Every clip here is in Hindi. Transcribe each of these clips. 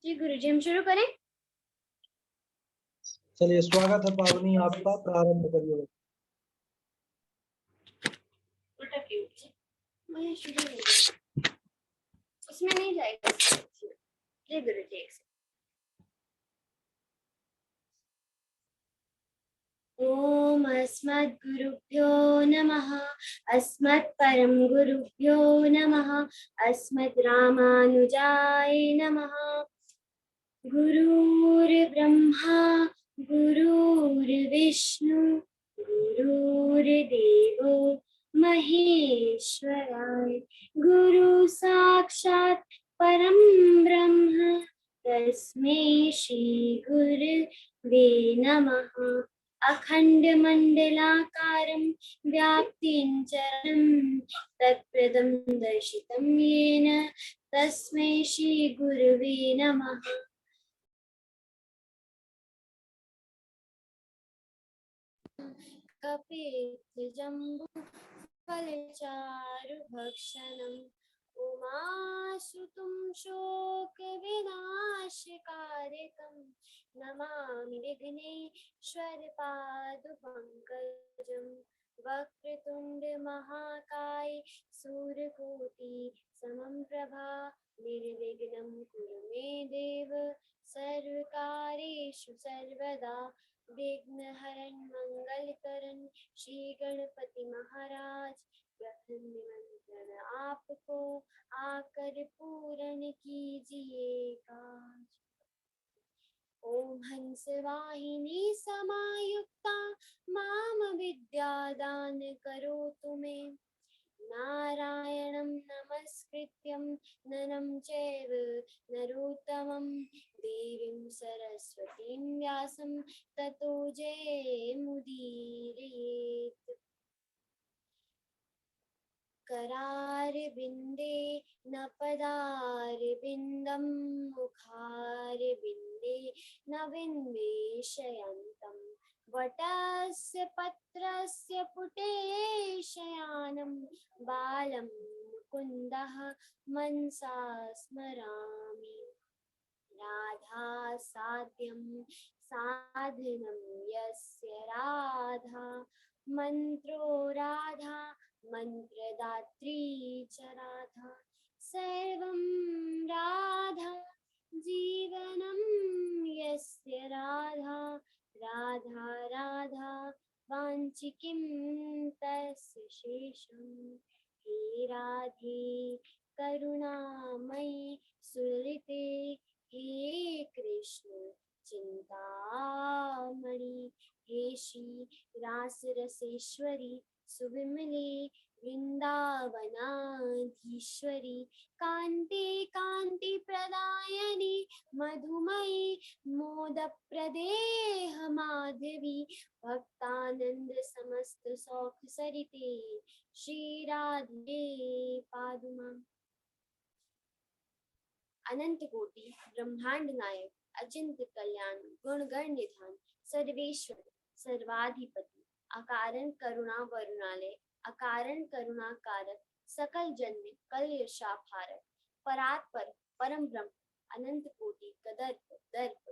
जी गुरुजी, हम शुरू करें। चलिए, स्वागत है पावनी आपका, प्रारंभ करिए। उल्टा क्यों? मैं शुरू नहीं करूं। उसमें नहीं जाएगा। जी गुरुजी। ओम अस्मद्गुरुभ्यो नमः। अस्मत्परम गुरुभ्यो नमः। अस्मद्रामानुजाय नमः। गुरुर्ब्रह्मा गुरुर्विष्णु गुरुर्देवो महेश्वराय। गुरु साक्षात् परम ब्रह्म तस्मै श्री गुरुवे नमः। अखण्डमण्डलाकारं व्याप्तिं चरणं तत्प्रदं दर्शितं येन तस्मै श्री गुरुवे नमः। कपित्थजम्बूफलचारुभक्षणम् उमासुतं शोकविनाशकारकं नमामि विघ्नेश्वरपादपङ्कजं। वक्रतुण्डमहाकाय सूर्यकोटि समप्रभा निर्विघ्नं कुरु मे देव सर्वकार्येषु सर्वदा। विघ्नहरण मंगलकरण श्री गणपति महाराज प्रथम निमंत्रण आपको आकर पूर्ण कीजिए काज। ओम हंस वाहिनी समायुक्ता माम विद्यादान करो तुम्हें। नारायणं नमस्कृत्यं नरं चैव नरोत्तमं देवीं सरस्वतीं व्यासं ततो जयमुदीरयेत्। करारविन्दे न पदारविन्दं मुखारविन्दे न विन्वेषयन्तं वटस्य पत्रस्य पुटे शयानं बालं मुकुन्दः मनसा स्मरामि। राधा साध्यं साधनं यस्य राधा मंत्रो राधा मंत्रदात्री च राधा सर्वं राधा जीवनं यस्य राधा राधा राधा वाञ्छिकिं तस्य शेषम्। हे राधे करुणामयि सुललिते हे कृष्ण चिंतामणि हे श्री रासरसेश्वरी सुविमले वृंदावनाधीश्वरी कांते कांति प्रदायनी मधुमयी मोद प्रदेह माधवी भक्तानंद समस्त सौख सरिते श्री राधे पादुमा। अनंत कोटि ब्रह्मांड नायक अचिंत्य कल्याण गुणगण निधान सर्वेश्वर सर्वाधिपति अकारण करुणा वरुणालय अकारण करुणा कारक सकल जन्म कलयशाफारक परात्पर परम ब्रह्म अनंत कोटि कदर्प दर्प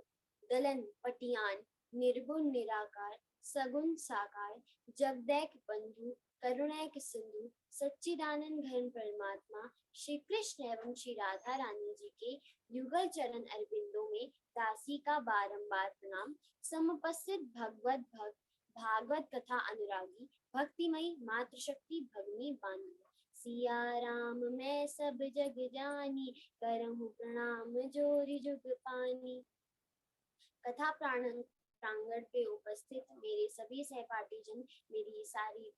दलन पटियान निर्गुण निराकार सगुण साकार जगदैक बंधु करुणैक सिंधु सच्चिदानंद घन परमात्मा श्री कृष्ण एवं श्री राधा रानी जी के युगल चरण अरविंदों में दासी का बारंबार प्रणाम। समुपस्थित भगवत भक्त भागवत कथा अनुरागी भक्तिमयी मातृशक्ति भगनी बानी सिया राम मैं सब जग जानी करहूँ प्रणाम जोरी जुग पानी। कथा प्रांगण पे उपस्थित मेरे सभी सहपाठी जन मेरी सारी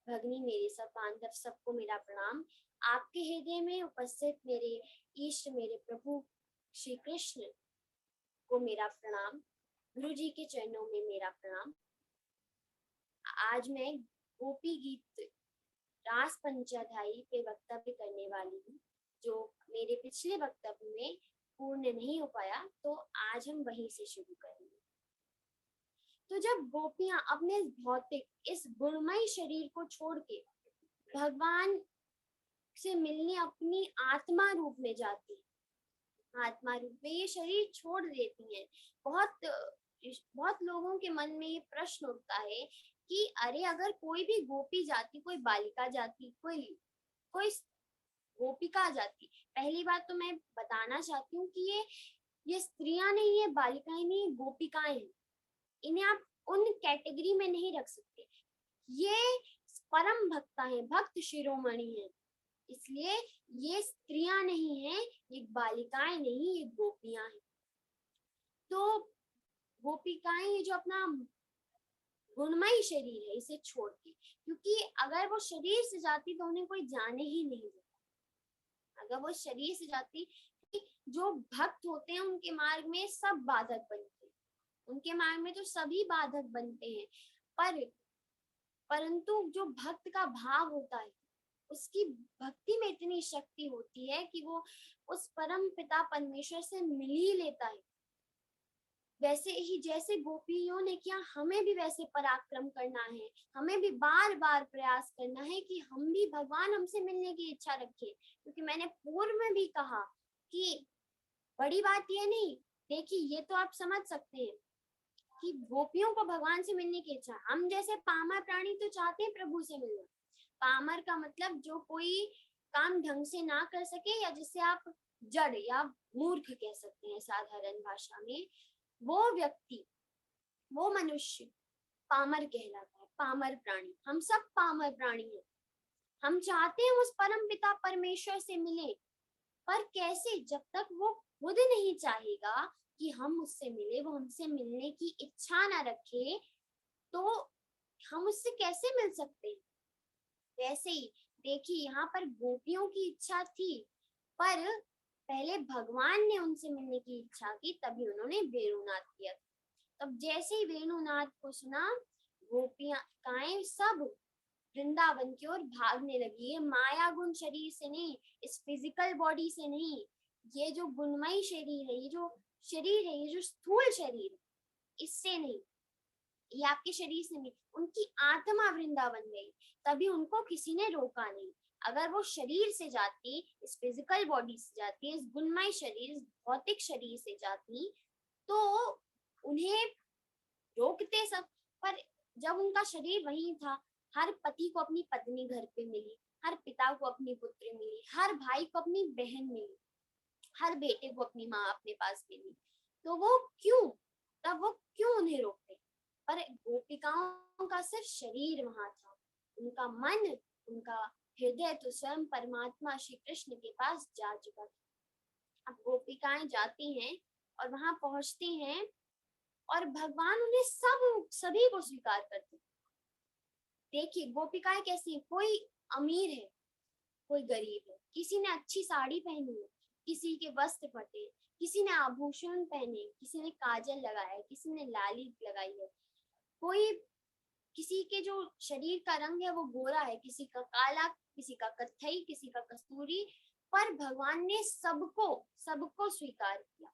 भगनी मेरे सब बांधव सबको मेरा प्रणाम। आपके हृदय में उपस्थित मेरे इष्ट मेरे प्रभु श्री कृष्ण को मेरा प्रणाम। गुरु जी के चरणों में मेरा प्रणाम। आज मैं गोपी गीत रास पंचाध्यायी पे वक्तव्य करने वाली हूँ जो मेरे पिछले वक्तव्य में पूर्ण नहीं हो पाया, तो आज हम वहीं से शुरू करेंगे। तो जब गोपियां अपने भौतिक इस गुणमय शरीर को छोड़ के भगवान से मिलने अपनी आत्मा रूप में जाती, आत्मा रूप में ये शरीर छोड़ देती हैं। बहुत बहुत लोगों के मन में ये प्रश्न उठता है कि अरे अगर कोई भी गोपी जाति, कोई बालिका जाति, कोई कोई गोपिका जाति, पहली बात तो मैं बताना चाहती हूँ कि ये स्त्रियां नहीं है, बालिकाएं नहीं है, गोपिकाएं हैं। इन्हें आप उन कैटेगरी में नहीं रख सकते। ये परम भक्ता है, भक्त शिरोमणि है, इसलिए ये स्त्रियां नहीं है, ये बालिकाएं नहीं, ये गोपियां हैं। तो गोपिकाएं ये जो अपना गुणमयी शरीर है इसे छोड़ के, क्योंकि अगर वो शरीर से जाती तो उन्हें कोई जाने ही नहीं देता। अगर वो शरीर से जाती, जो भक्त होते हैं उनके मार्ग में सब बाधक बनते हैं, उनके मार्ग में तो सभी बाधक बनते हैं, परंतु जो भक्त का भाव होता है, उसकी भक्ति में इतनी शक्ति होती है कि वो उस परम पिता परमेश्वर से मिल ही लेता है। वैसे ही जैसे गोपियों ने किया, हमें भी वैसे पराक्रम करना है, हमें भी बार बार प्रयास करना है कि हम भी भगवान हमसे मिलने की इच्छा रखें। क्योंकि मैंने पूर्व में भी कहा कि बड़ी बात ये नहीं, देखिए ये तो आप समझ सकते हैं कि गोपियों को भगवान से मिलने की इच्छा, हम जैसे पामर प्राणी तो चाहते हैं प्रभु से मिलना। पामर का मतलब जो कोई काम ढंग से ना कर सके, या जिसे आप जड़ या मूर्ख कह सकते हैं साधारण भाषा में, वो व्यक्ति, वो मनुष्य पामर कहलाता है, पामर प्राणी। हम सब पामर प्राणी हैं, हम चाहते हैं उस परम पिता परमेश्वर से मिले, पर कैसे? जब तक वो खुद नहीं चाहेगा कि हम उससे मिले, वो हमसे मिलने की इच्छा ना रखे, तो हम उससे कैसे मिल सकते हैं? वैसे ही देखिए, यहाँ पर गोपियों की इच्छा थी, पर पहले भगवान ने उनसे मिलने की इच्छा की, तभी उन्होंने वेणुनाद किया। तब जैसे ही वेणुनाद को सुना, गोपिकाएं सब वृंदावन की ओर भागने लगी। ये माया गुण शरीर से नहीं, इस फिजिकल बॉडी से नहीं, ये जो गुणमयी शरीर है, ये जो शरीर है, ये जो स्थूल शरीर है, इससे नहीं, ये आपके शरीर से नहीं, उनकी आत्मा वृंदावन गई, तभी उनको किसी ने रोका नहीं। अगर वो शरीर से जाती, इस फिजिकल बॉडी से जाती, इस गुणमय शरीर, इस भौतिक शरीर से जाती, तो उन्हें रोकते सब। पर जब उनका शरीर वहीं था, हर पति को अपनी पत्नी घर पे मिली, हर पिता को अपनी पुत्री मिली, हर भाई को अपनी बहन मिली, हर बेटे को अपनी माँ अपने पास मिली, तो वो क्यों, तब वो क्यों उन्हें रोकते? पर गोपिकाओं का सिर्फ शरीर वहां था, उनका मन, उनका हृदय तो स्वयं परमात्मा श्री कृष्ण के पास जा चुका था। अब गोपिकाएं जाती हैं और वहां पहुंचती हैं, और भगवान उन्हें सभी को स्वीकार करते हैं। देखिए गोपिकाएं कैसी हैं, कोई अमीर है, कोई गरीब है, किसी ने अच्छी साड़ी पहनी है, किसी के वस्त्र फटे, किसी ने आभूषण पहने, किसी ने काजल लगाया है, किसी ने लाली लगाई है, कोई, किसी के जो शरीर का रंग है वो गोरा है, किसी का काला, किसी का कत्थई, किसी का कस्तूरी, पर भगवान ने सबको सबको स्वीकार किया।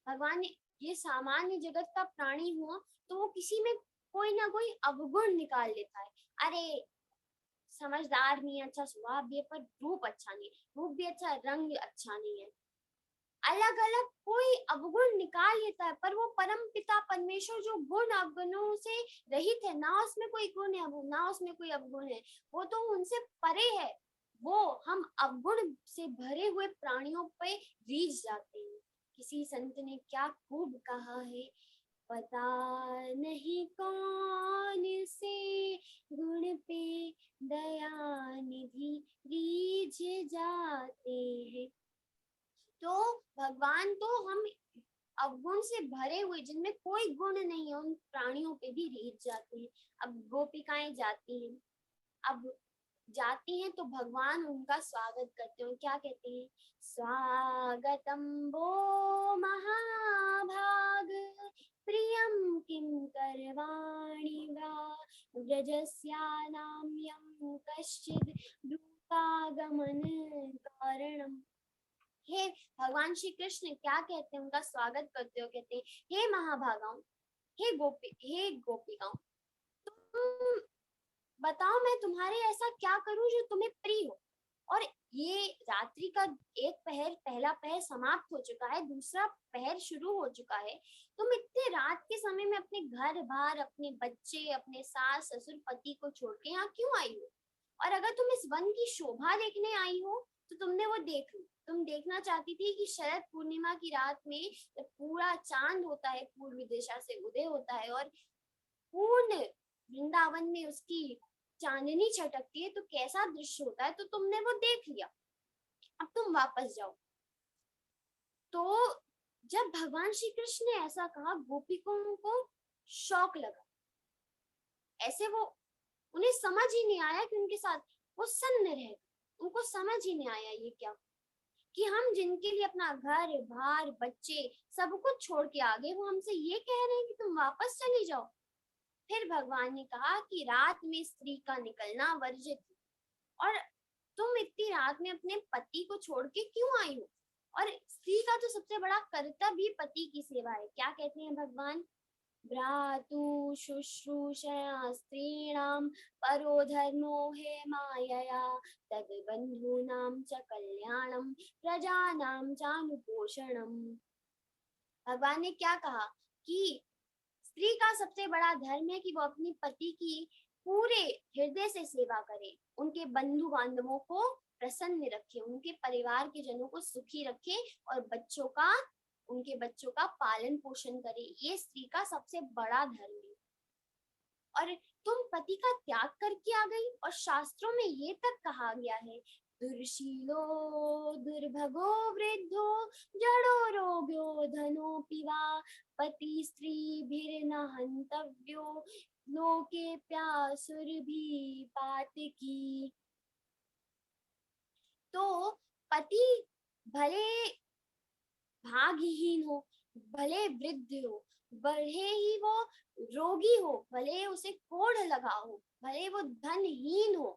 भगवान ने, ये सामान्य जगत का प्राणी हुआ तो वो किसी में कोई ना कोई अवगुण निकाल लेता है। अरे समझदार नहीं है, अच्छा स्वभाव भी है, पर रूप अच्छा नहीं है, रूप भी अच्छा है, रंग अच्छा नहीं है, अलग अलग कोई अवगुण निकाल लेता है। पर वो परम पिता परमेश्वर जो गुण अवगुणों से रहित है, ना उसमें कोई गुण है, ना उसमें कोई अवगुण है, वो तो उनसे परे है। वो हम अवगुण से भरे हुए प्राणियों पे रीझ जाते हैं। किसी संत ने क्या खूब कहा है, पता नहीं कौन से गुण पे दया निधि रीझ जाते हैं। तो भगवान तो हम अवगुण से भरे हुए, जिनमें कोई गुण नहीं है, उन प्राणियों पे भी रीझ जाते हैं। अब गोपिकाएं जाती हैं, अब जाती हैं तो भगवान उनका स्वागत करते हैं, क्या कहते हैं, स्वागतम वो महाभाग प्रियम किम करवाणि वा व्रजस्यानां यं कश्चिद् दूतागमन कारणम। हे भगवान श्री कृष्ण क्या कहते हैं, उनका स्वागत करते हो, कहते हैं हे महाभागाओं, हे गोपिकाओं, तुम बताओ मैं तुम्हारे ऐसा क्या करूं जो तुम्हें प्रिय हो। और ये रात्रि का एक पहर, पहला पहर समाप्त हो चुका है, दूसरा पहर शुरू हो चुका है। तुम इतने रात के समय में अपने घर बार, अपने बच्चे, अपने सास ससुर पति को छोड़ के यहाँ क्यों आई हो? और अगर तुम इस वन की शोभा देखने आई हो तो तुमने वो देख ली। तुम देखना चाहती थी कि शरद पूर्णिमा की रात में जब पूरा चांद होता है, पूर्वी दिशा से उदय होता है और पूर्ण वृंदावन में उसकी चांदनी छटकती है तो कैसा दृश्य होता है, तो तुमने वो देख लिया। अब तुम वापस जाओ। तो जब भगवान श्री कृष्ण ने ऐसा कहा, गोपिकों को शौक लगा। ऐसे वो, उन्हें समझ ही नहीं आया कि उनके साथ वो सन्न रह गए। उनको समझ ही नहीं आया ये क्या, कि हम जिनके लिए अपना घर बार बच्चे सब कुछ छोड़ के आ गए, वो हमसे ये कह रहे हैं कि तुम वापस चली जाओ। फिर भगवान ने कहा कि रात में स्त्री का निकलना वर्जित है, और तुम इतनी रात में अपने पति को छोड़ के क्यों आई हो? और स्त्री का तो सबसे बड़ा कर्तव्य ही पति की सेवा है। क्या कहते हैं भगवान? भ्रातु शुश्रूषया स्त्रीणां परो धर्मो हे मायया तद बंधूनां च कल्याणं प्रजानां चानुपोषणम्। भगवान ने क्या कहा कि स्त्री का सबसे बड़ा धर्म है कि वो अपनी पति की पूरे हृदय से सेवा करे, उनके बंधु बांधवों को प्रसन्न रखे, उनके परिवार के जनों को सुखी रखे और उनके बच्चों का पालन पोषण करे। ये स्त्री का सबसे बड़ा धर्म है। और तुम पति का त्याग करके आ गई, और शास्त्रों में ये तक कहा गया है, दुर्शीलो दुर्भगो वृद्धो जड़ो रोग्यो धनोऽपि वा पति स्त्रीभिर्न हन्तव्यो लोके प्यासुर्भिः पातकी। तो पति भले भाग्यहीन हो, भले वृद्ध हो, भले ही वो रोगी हो, भले उसे कोढ़ लगा हो, भले वो धनहीन हो,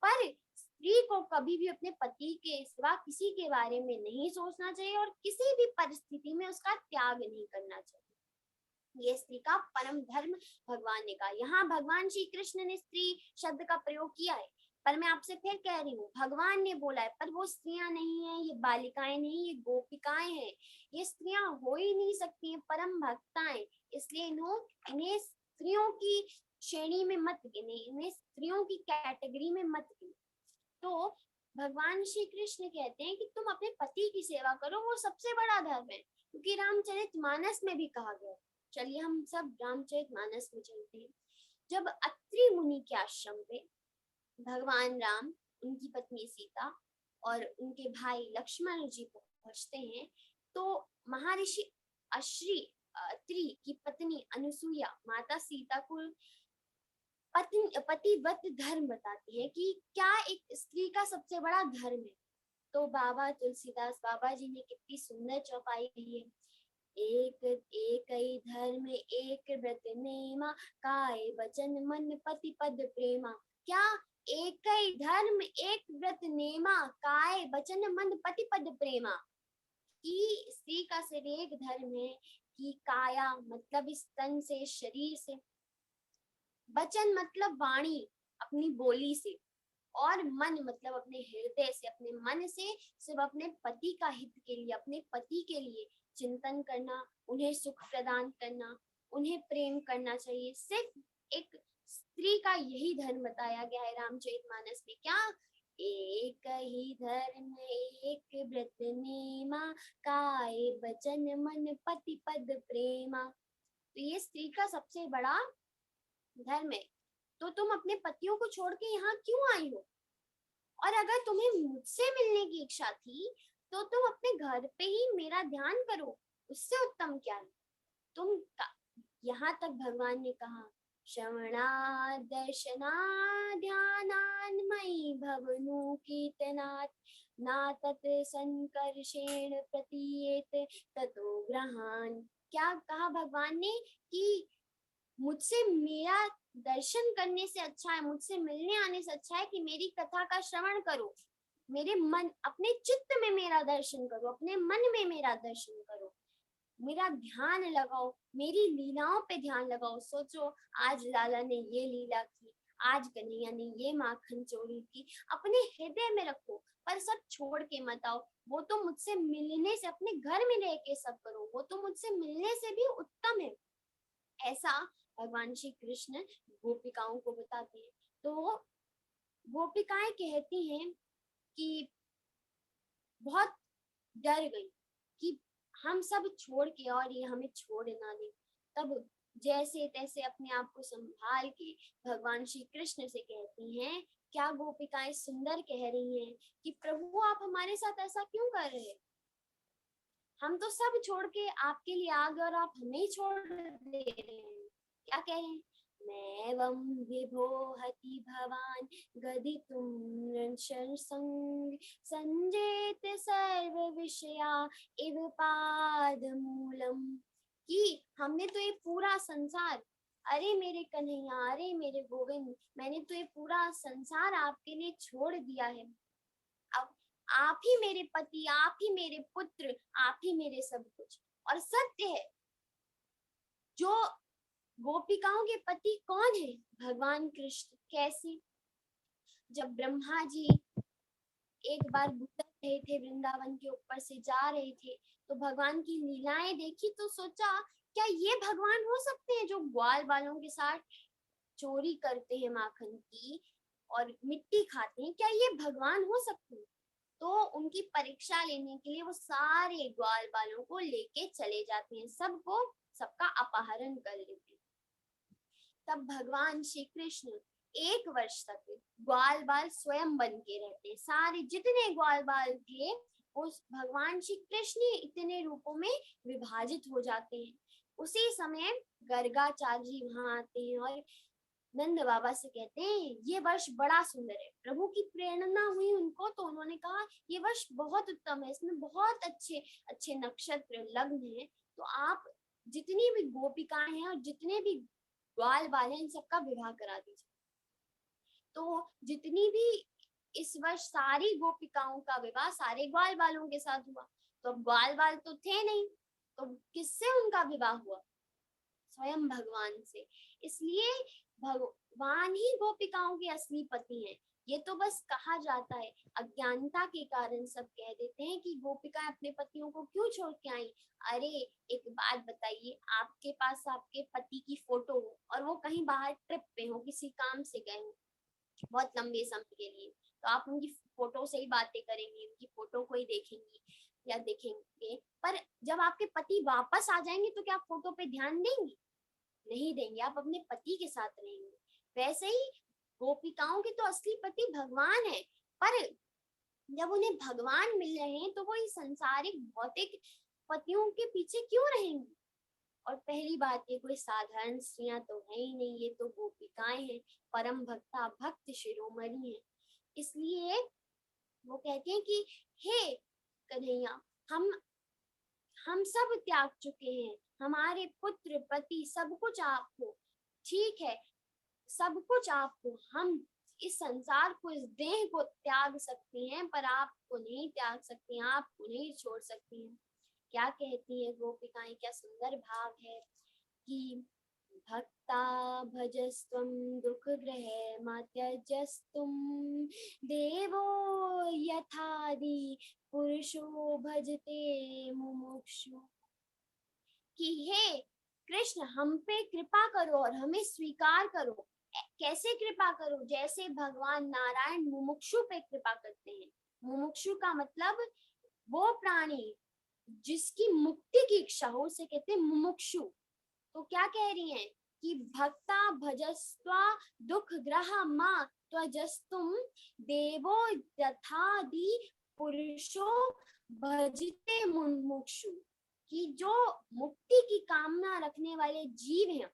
पर स्त्री को कभी भी अपने पति के सिवा किसी के बारे में नहीं सोचना चाहिए और किसी भी परिस्थिति में उसका त्याग नहीं करना चाहिए। ये स्त्री का परम धर्म भगवान ने कहा। यहाँ भगवान श्री कृष्ण ने स्त्री शब्द का प्रयोग किया है, पर मैं आपसे फिर कह रही हूँ, भगवान ने बोला है, पर वो स्त्रियां नहीं है, ये बालिकाएं नहीं, ये गोपिकाएं हैं। ये स्त्रियां हो ही नहीं सकती हैं परम भक्ताएं, इसलिए इन्हें स्त्रियों की श्रेणी में मत गिने, इन्हें स्त्रियों की कैटेगरी में मत गिने। तो भगवान श्री कृष्ण कहते हैं कि तुम अपने पति की सेवा करो, वो सबसे बड़ा धर्म है, क्योंकि रामचरितमानस में भी कहा गया। चलिए हम सब रामचरितमानस में चलते हैं। जब अत्रि मुनि के आश्रम पे भगवान राम, उनकी पत्नी सीता और उनके भाई लक्ष्मण जी पहुंचते हैं, तो महर्षि अत्रि की पत्नी अनुसुईया माता सीता को पतिव्रत धर्म बताती है कि क्या एक स्त्री का सबसे बड़ा धर्म है। तो बाबा तुलसीदास बाबा जी ने कितनी सुंदर चौपाई दी है। एक एक ही धर्म एक व्रत नेमा, काय वचन मन पति पद प्रेमा। क्या एक ही धर्म एक व्रत नेमा, काय वचन मन पति पद प्रेमा। कि स्त्री का सिर्फ एक धर्म है कि काया मतलब इस तन से, शरीर से, वचन मतलब वाणी अपनी बोली से, और मन मतलब अपने हृदय से, अपने मन से सिर्फ अपने पति का हित के लिए, अपने पति के लिए चिंतन करना, उन्हें सुख प्रदान करना, उन्हें प्रेम करना चाहिए। सिर्फ एक स्त्री का यही धर्म बताया गया है रामचरितमानस में। क्या? एक ही धर्म एक व्रत नेमा, काय वचन मन पति पद प्रेमा। तो ये स्त्री का सबसे बड़ा धर्म है। तो तुम अपने पतियों को छोड़ के यहाँ क्यों आई हो? और अगर तुम्हें मुझसे मिलने की इच्छा थी तो तुम अपने घर पे ही मेरा ध्यान करो, उससे उत्तम क्या है? तुम यहाँ तक भगवान ने कहा, श्रवणा दर्शना ध्यानान् मयि भवनु कीर्तनात् ना तत् संकर्षेण प्रतीयेत ततो ग्रहान्। क्या कहा भगवान ने? कि मुझसे मेरा दर्शन करने से अच्छा है, मुझसे मिलने आने से अच्छा है कि मेरी कथा का श्रवण करो, मेरे मन, अपने चित्त में मेरा दर्शन करो, अपने मन में मेरा दर्शन करो, मेरा ध्यान लगाओ, मेरी लीलाओं पे ध्यान लगाओ। सोचो आज लाला ने ये लीला की, आज कन्हैया ने ये माखन चोरी की, अपने हृदय में रखो, पर सब छोड़ के मत आओ। वो तो मुझसे मिलने से, अपने घर में रह के सब करो, वो तो मुझसे मिलने से भी उत्तम है। ऐसा भगवान श्री कृष्ण गोपिकाओं को बताते हैं। तो गोपिकाएं कहती हैं कि बहुत डर गई कि हम सब छोड़ के और ये हमें छोड़ ना दे। तब जैसे तैसे अपने आप को संभाल के भगवान श्री कृष्ण से कहती हैं, क्या गोपिकाएं सुंदर कह रही हैं कि प्रभु आप हमारे साथ ऐसा क्यों कर रहे हैं? हम तो सब छोड़ के आपके लिए आ गए और आप हमें ही छोड़ दे रहे हैं। क्या कहें? नैवं विभो हति भवान गदितुं संग संजेत सर्व विषया इव पादमूलम। कि हमने तो ये पूरा संसार, अरे मेरे कन्हैया, अरे मेरे गोविंद, मैंने तो ये पूरा संसार आपके लिए छोड़ दिया है। अब आप ही मेरे पति, आप ही मेरे पुत्र, आप ही मेरे सब कुछ। और सत्य है, जो गोपिकाओं के पति कौन है? भगवान कृष्ण। कैसे? जब ब्रह्मा जी एक बार गुजर रहे थे, वृंदावन के ऊपर से जा रहे थे, तो भगवान की लीलाएं देखी तो सोचा, क्या ये भगवान हो सकते हैं जो ग्वाल बालों के साथ चोरी करते हैं माखन की और मिट्टी खाते हैं? क्या ये भगवान हो सकते हैं? तो उनकी परीक्षा लेने के लिए वो सारे ग्वाल बालों को लेके चले जाते हैं, सबको, सबका अपहरण कर लेते हैं। तब भगवान श्री कृष्ण 1 वर्ष तक ग्वाल बाल स्वयं बन के रहते हैं। सारे जितने ग्वाल बाल थे, उस भगवान श्री कृष्ण इतने रूपों में विभाजित हो जाते हैं। उसी समय गर्गाचार्य जी वहां आते हैं और नंद बाबा से कहते हैं, ये वर्ष बड़ा सुंदर है। प्रभु की प्रेरणा हुई उनको, तो उन्होंने कहा ये वर्ष बहुत उत्तम है, इसमें बहुत अच्छे अच्छे नक्षत्र लग्न है, तो आप जितनी भी गोपिकाएं हैं और जितने भी ग्वाल बाल हैं, इन सबका विवाह करा दीजिए। तो जितनी भी इस वर्ष सारी गोपिकाओं का विवाह सारे ग्वाल बालों के साथ हुआ। तो अब ग्वाल बाल तो थे नहीं, तो किससे उनका विवाह हुआ? स्वयं भगवान से। इसलिए भगवान ही गोपिकाओं के असली पति हैं। ये तो बस कहा जाता है, अज्ञानता के कारण सब कह देते हैं कि गोपिकाएं अपने पतियों को क्यों छोड़ के आई। अरे एक बात बताइए, आपके पास आपके पति की फोटो हो और वो कहीं बाहर ट्रिप पे हो, किसी काम से गए हो बहुत लंबे समय के लिए, तो आप उनकी फोटो से ही बातें करेंगी, उनकी फोटो को ही देखेंगी या देखेंगे। पर जब आपके पति वापस आ जाएंगे तो क्या आप फोटो पे ध्यान देंगी? नहीं देंगे, आप अपने पति के साथ रहेंगे। वैसे ही गोपिकाओं के तो असली पति भगवान है, पर जब उन्हें भगवान मिल रहे हैं तो वो इस सांसारिक भौतिक पतियों के पीछे क्यों रहेंगी? और पहली बात, ये कोई साधारण स्त्रियां तो है ही नहीं, ये तो गोपिकाएं हैं, परम भक्ता भक्त शिरोमणि है। इसलिए वो कहते हैं कि हे कन्हैया, हम सब त्याग चुके हैं, हमारे पुत्र पति सब कुछ आपको, ठीक है, सब कुछ आपको, हम इस संसार को, इस देह को त्याग सकते हैं, पर आपको नहीं त्याग सकते हैं, आपको नहीं छोड़ सकती हैं। क्या कहती है गोपिकाएं, क्या सुंदर भाव है कि भक्ता भजस्त्वं दुःखग्रहे त्यजस्तुं देवो यथादि पुरुषो भजते मुमुक्षु। कि हे कृष्ण, हम पे कृपा करो और हमें स्वीकार करो। कैसे कृपा करो? जैसे भगवान नारायण मुमुक्षु पे कृपा करते हैं। मुमुक्षु का मतलब वो प्राणी जिसकी मुक्ति की इच्छा हो, उसे कहते हैं मुमुक्षु। तो क्या कह रही हैं कि भक्ता भजस्त्वा दुख ग्रह मां त्वजस्तुम देवो यथादि पुरुषो भजते मुमुक्षु। कि जो मुक्ति की कामना रखने वाले जीव हैं,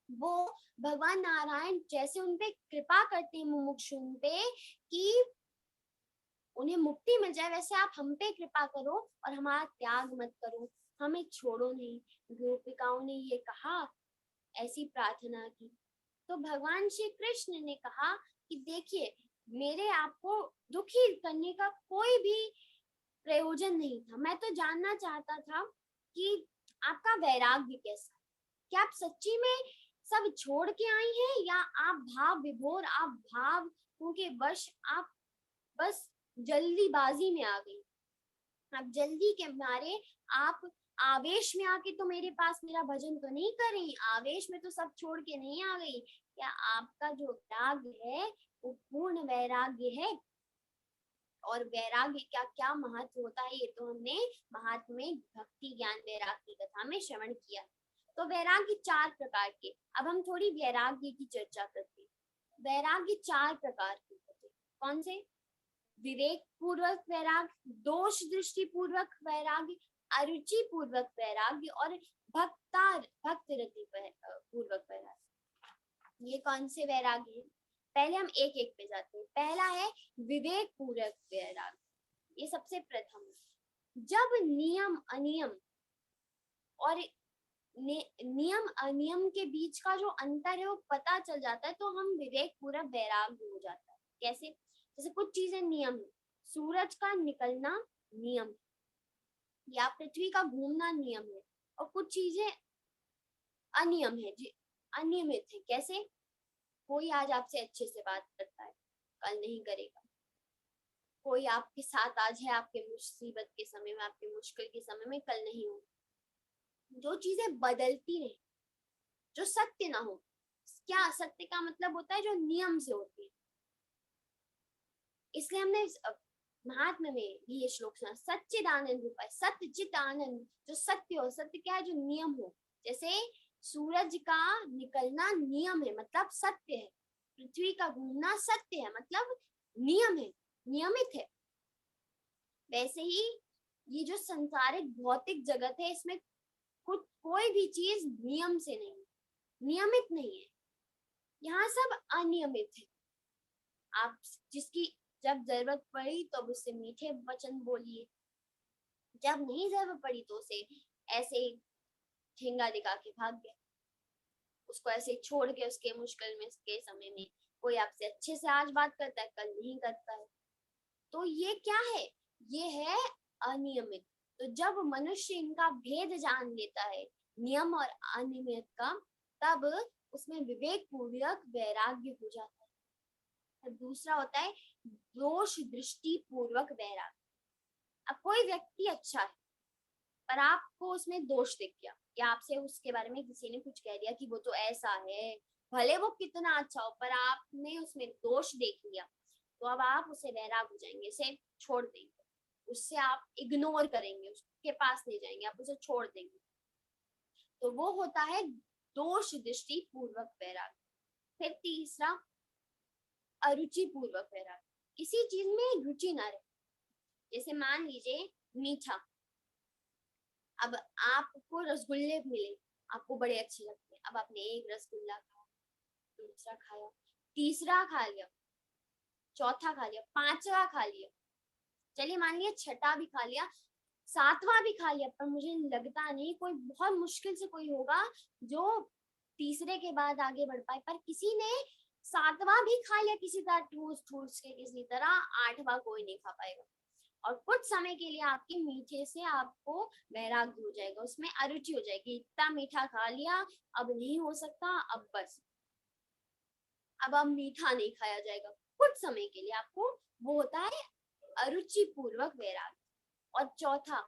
वो भगवान नारायण जैसे उनपे कृपा करते हैं मुमुक्षु पे कि उन्हें मुक्ति मिल जाए, वैसे आप हम पे कृपा करो और हमारा त्याग मत करो, हमें छोड़ो नहीं। गोपिकाओं ने ये कहा, ऐसी प्रार्थना की। तो भगवान श्री कृष्ण ने कहा कि देखिए, मेरे आपको दुखी करने का कोई भी प्रयोजन नहीं था। मैं तो जानना चाहता था कि आपका वैराग्य कैसा है, क्या आप सच्ची में सब छोड़ के आई हैं, या आप भाव विभोर, आप भावों के वश आप बस जल्दीबाजी में आ गई, आप जल्दी के मारे आप आवेश में आके तो मेरे पास मेरा भजन तो नहीं कर रही, आवेश में तो सब छोड़ के नहीं आ गई। क्या आपका जो राग है वो पूर्ण वैराग्य है? और वैराग्य क्या क्या महत्व होता है, ये तो हमने महात्म में भक्ति ज्ञान वैराग्य की कथा में श्रवण किया। तो वैराग्य 4 प्रकार के। अब हम थोड़ी वैराग्य की चर्चा करते हैं। वैराग्य 4 प्रकार के होते हैं। कौन से? विवेक पूर्वक वैराग्य, दोष दृष्टि पूर्वक वैराग्य, अरुचि पूर्वक वैराग्य और भक्त रति पूर्वक वैराग्य। ये कौन से वैराग्य है? पहले हम एक एक पे जाते हैं। पहला है विवेक पूर्वक वैराग्य। ये सबसे प्रथम है। जब नियम अनियम और नियम अनियम के बीच का जो अंतर है वो पता चल जाता है, तो हम विवेक पूर्वक वैराग्य हो जाता है। कैसे? जैसे कुछ चीजें नियम है, सूरज का निकलना नियम है, या पृथ्वी का घूमना नियम है, और कुछ चीजें अनियम है, अनियमित है। कैसे? कोई आज आपसे अच्छे से बात करता है, कल नहीं करेगा। कोई आपके साथ आज है, आपके मुसीबत के समय में, आपके मुश्किल के समय में, कल नहीं हो। जो चीजें बदलती रहे, जो सत्य ना हो। क्या सत्य का मतलब होता है? जो नियम से होती है। इसलिए हमने महात्मा में भी ये श्लोक सुना, सच्चिदानंद रूपाय, सत्यचित आनंद। जो सत्य हो, सत्य क्या है? जो नियम हो। जैसे सूरज का निकलना नियम है, मतलब सत्य है। पृथ्वी का घूमना सत्य है, मतलब नियम है, नियमित है। वैसे ही ये जो संसारिक भौतिक जगत है, इसमें कुछ कोई भी चीज नियम से नहीं, नियमित नहीं है। यहाँ सब अनियमित है। आप जिसकी जब जरूरत पड़ी तो उससे मीठे वचन बोलिए, जब नहीं जरूरत पड़ी तो उसे ऐसे ही ठेंगा दिखा के भाग गए, उसको ऐसे छोड़ के उसके मुश्किल में के समय में। कोई आपसे अच्छे से आज बात करता है, कल नहीं करता है। तो ये क्या है? ये है अनियमित। तो जब मनुष्य इनका भेद जान लेता है, नियम और अनियमित का, तब उसमें विवेक पूर्वक वैराग्य हो जाता है। और दूसरा होता है दोष दृष्टि पूर्वक वैराग्य। अब कोई व्यक्ति अच्छा है, पर आपको उसमें दोष दिख गया, या आपसे उसके बारे में किसी ने कुछ कह दिया कि वो तो ऐसा है, भले वो कितना अच्छा हो, पर आपने उसमें दोष देख लिया, तो अब आप उसे वैराग हो जाएंगे, उसे छोड़ देंगे, उससे आप इग्नोर करेंगे, उसके पास नहीं जाएंगे, आप उसे छोड़ देंगे। तो वो होता है दोष दृष्टि पूर्वक वैराग। फिर तीसरा अरुचि पूर्वक वैराग। किसी चीज में रुचि ना रहे। जैसे मान लीजिए मीठा, अब आपको रसगुल्ले मिले, आपको बड़े अच्छे लगते हैं। अब आपने एक रसगुल्ला खाया, दूसरा खाया, तीसरा खा लिया, चौथा खा लिया, पांचवा खा लिया, चलिए मान लिया छठा भी खा लिया, सातवां भी खा लिया, पर मुझे लगता नहीं कोई बहुत मुश्किल से कोई होगा जो तीसरे के बाद आगे बढ़ पाए। पर किसी ने सातवां भी खा लिया, किसी तरह ठूस ठूस के, किसी तरह, आठवां कोई नहीं खा पाएगा। और कुछ समय के लिए आपके मीठे से आपको वैराग्य हो जाएगा, उसमें अरुचि हो जाएगी। इतना मीठा खा लिया, अब नहीं हो सकता, अब बस, अब मीठा नहीं खाया जाएगा। कुछ समय के लिए आपको वो होता है अरुचि पूर्वक वैराग्य। और चौथा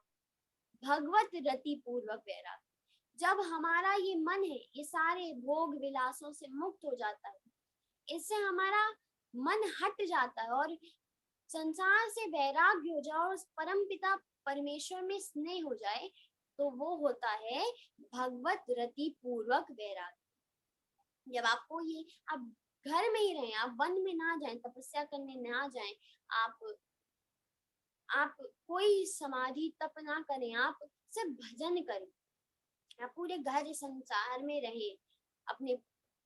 भगवत रति पूर्वक वैराग्य। जब हमारा ये मन है ये सारे भोग विलासों से मुक्त हो जाता है, इससे हमारा मन हट जाता है और संसार से वैराग्य हो जाए और परम पिता परमेश्वर में स्नेह हो जाए, तो वो होता है भगवत रति पूर्वक वैराग्य। जब आपको ये, आप घर में ही रहें, आप वन में ना जाएं, तपस्या करने ना जाएं, आप कोई समाधि तप ना करें, आप सिर्फ भजन करें, आप पूरे घर संसार में रहें, अपने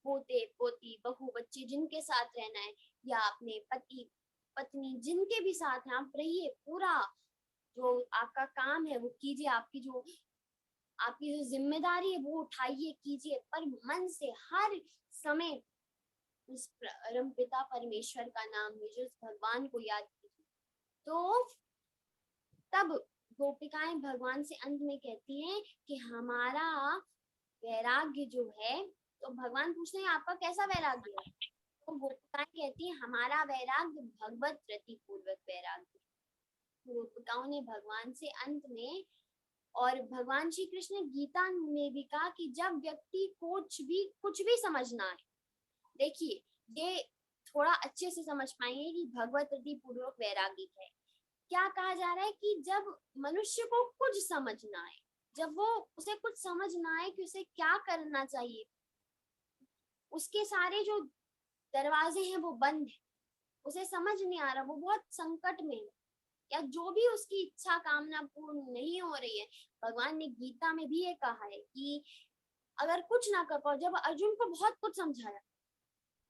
पोते पोती बहू बच्चे जिनके साथ रहना है, या अपने पति पत्नी जिनके भी साथ हैं, आप रहिए, पूरा जो आपका काम है वो कीजिए, आपकी जो जिम्मेदारी है वो उठाइए, कीजिए, पर मन से हर समय उस परम पिता परमेश्वर का नाम लीजिए, उस भगवान को याद कीजिए। तो तब गोपिकाएं भगवान से अंत में कहती हैं कि हमारा वैराग्य जो है तो भगवान पूछते हैं आपका कैसा वैराग्य है? तो गोपिकाएं कहती हैं हमारा वैराग्य भगवत रति पूर्वक वैराग्य। गोपिकाओं ने भगवान से अंत में, और भगवान श्री कृष्ण गीता में भी कहा कि जब व्यक्ति कुछ भी समझ ना आए, देखिए ये थोड़ा अच्छे से समझ पाएंगे कि भगवत रति पूर्वक वैरागी है। क्या कहा जा रहा है कि जब मनुष्य को कुछ समझ ना आए, जब वो उसे कुछ समझ ना आए कि उसे क्या करना चाहिए, उसके सारे जो दरवाजे हैं वो बंद है, उसे समझ नहीं आ रहा, वो बहुत संकट में है, या जो भी उसकी इच्छा कामना पूर्ण नहीं हो रही है, भगवान ने गीता में भी ये कहा है कि अगर कुछ ना कर पाओ, जब अर्जुन को बहुत कुछ समझाया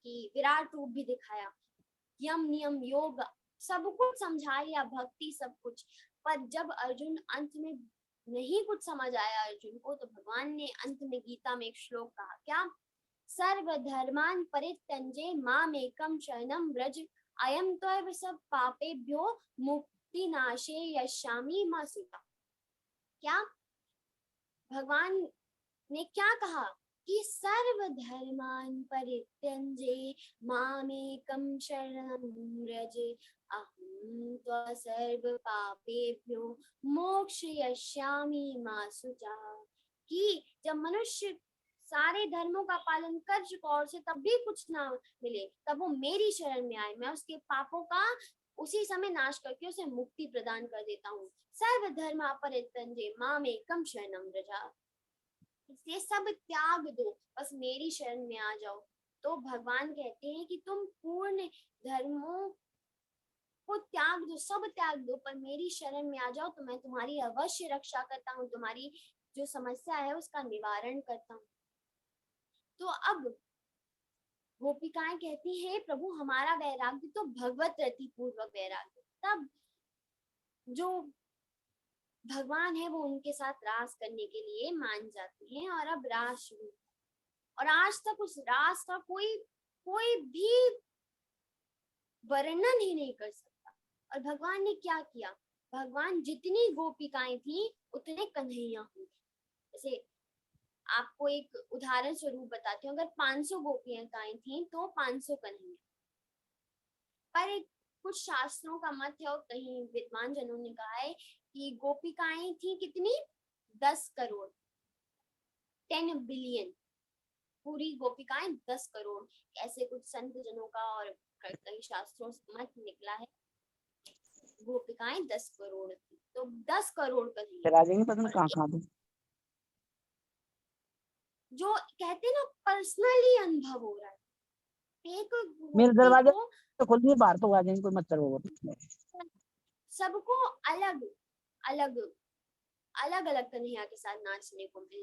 कि विराट रूप भी दिखाया, यम नियम योग सब कुछ समझाया, भक्ति सब कुछ, पर जब अर्जुन अंत में नहीं कुछ समझ आया अर्जुन को, तो भगवान ने अंत में गीता में एक श्लोक कहा, क्या, सर्वधर्मान् परित्यज्य मामेकं शरणं व्रज अयं त्वं सब पापेभ्यो मुक्तिनाशे यस्यामि मा सुता। क्या भगवान ने क्या कहा कि सर्वधर्मान् परित्यज्य मामेकं शरणं व्रज अहं त्वा सर्व पापेभ्यो मोक्षयिष्यामि मा शुचा। कि जब मनुष्य सारे धर्मों का पालन कर चुका और उसे तब भी कुछ ना मिले, तब वो मेरी शरण में आए, मैं उसके पापों का उसी समय नाश करके उसे मुक्ति प्रदान कर देता हूँ। सर्वधर्म परित्यज्य मामेकं शरणं व्रज, ये सब त्याग दो, बस मेरी शरण में आ जाओ। तो भगवान कहते हैं कि तुम पूर्ण धर्मों को त्याग दो, सब त्याग दो, पर मेरी शरण में आ जाओ तो मैं तुम्हारी अवश्य रक्षा करता हूँ, तुम्हारी जो समस्या है उसका निवारण करता हूँ। तो अब गोपिकाएं कहती हैं प्रभु हमारा वैराग्य तो भगवत रति पूर्वक वैराग्य। तब जो भगवान है वो उनके साथ रास करने के लिए मान जाते हैं, और अब रास शुरू, और आज तक उस रास का कोई भी वर्णन ही नहीं कर सकता। और भगवान ने क्या किया, भगवान जितनी गोपिकाएं थी उतने कन्हैया हुए। जैसे आपको एक उदाहरण स्वरूप बताती हूँ, अगर 500 गोपिकाएं थी तो 500 कन्हैया। पर कुछ शास्त्रों का मत है और कहीं विद्वान जनों ने कहा है कि गोपिकाएं थी कितनी, 10 करोड़, 10 बिलियन, पूरी गोपिकाएं 10 करोड़, ऐसे कुछ संत जनों का और कई शास्त्रों से मत निकला है, गोपिकाएं 10 करोड़ थी। तो 10 करोड़ कन्हैया, जो कहते ना पर्सनली अनुभव हो रहा है, एक मेरे दरवाजे को तो खुल नहीं, बाहर तो आ जाएंगे, कोई मच्छर होगा। सबको अलग अलग अलग अलग कन्हैया के साथ नाचने को मिला।